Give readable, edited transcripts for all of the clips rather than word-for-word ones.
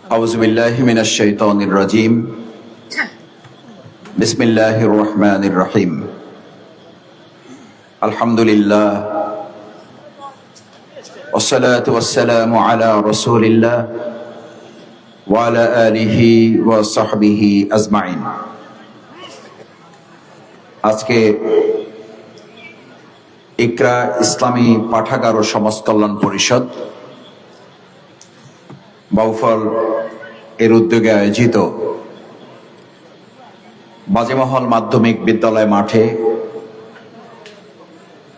أعوذ بالله من الشيطان الرجيم بسم الله الرحمن الرحيم الحمد لله والصلاة والسلام على رسول الله وعلى آله وصحبه أجمعين আজকে ইকরা ইসলামী পাঠাগার ও সমাজ কল্যাণ পরিষদ বাউফল এর উদ্যোগে আয়োজিত বাজেমহল মাধ্যমিক বিদ্যালয় মাঠে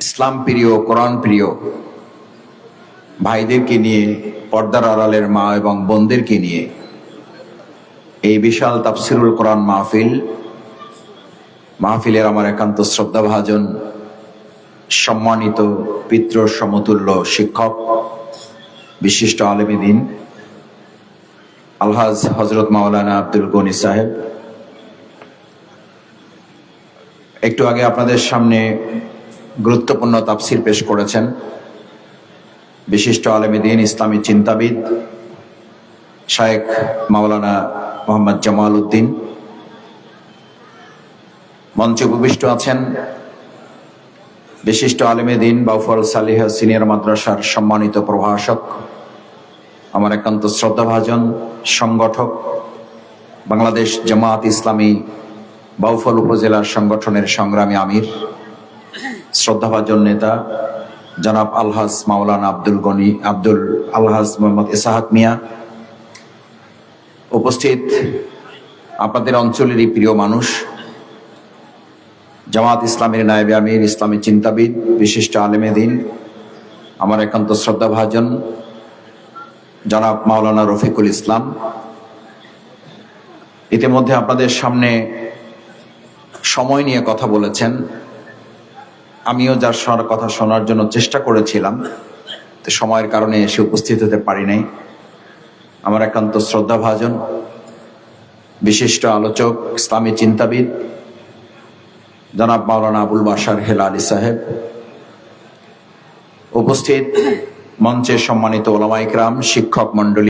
ইসলাম প্রিয় কোরআন প্রিয় ভাইদেরকে নিয়ে পর্দার আড়ালের মা এবং বোনদেরকে নিয়ে এই বিশাল তাফসিরুল কোরআন মাহফিলের আমার একান্ত শ্রদ্ধাভাজন সম্মানিত পিতৃ সমতুল্য শিক্ষক বিশিষ্ট আলেমে দ্বীন আলহাজ হযরত মাওলানা আব্দুল গনি সাহেব, একটু আগে আপনাদের সামনে গুরুত্বপূর্ণ তাফসির পেশ করেছেন বিশিষ্ট আলেমে দ্বীন ইসলামী চিন্তাবিদ শায়েখ মাওলানা মোহাম্মদ জামাল উদ্দিন। মঞ্চে উপবিষ্ট আছেন বিশিষ্ট আলেমে দ্বীন বাউফল সালিহা সিনিয়র মাদ্রাসার সম্মানিত প্রভাষক, আমার একান্ত শ্রদ্ধাভাজন সংগঠক, বাংলাদেশ জামাত ইসলামী বাউফল উপজেলার সংগঠনের সংগ্রামী আমির, শ্রদ্ধাভাজন নেতা জনাব আলহাজ মাওলানা আব্দুল আলহাজ মোহাম্মদ ইসাহাক মিয়া, উপস্থিত আপনাদের অঞ্চলেরই প্রিয় মানুষ, জামাত ইসলামের নায়েবে আমির, ইসলামী চিন্তাবিদ, বিশিষ্ট আলেমে দ্বীন, আমার একান্ত শ্রদ্ধাভাজন জনাব মাওলানা রফিকুল ইসলাম। ইতিমধ্যে আপনাদের সামনে সময় নিয়ে কথা বলেছেন, আমিও যার কথা শোনার জন্য চেষ্টা করেছিলাম, তো সময়ের কারণে এসে উপস্থিত হতে পারি নাই। আমার একান্ত শ্রদ্ধাভাজন বিশিষ্ট আলোচক, ইসলামী চিন্তাবিদ জনাব মাওলানা আবুল বাশার হেলালি সাহেব, উপস্থিত মঞ্চে সম্মানিত ওলামা ইকরাম, শিক্ষক মণ্ডলী,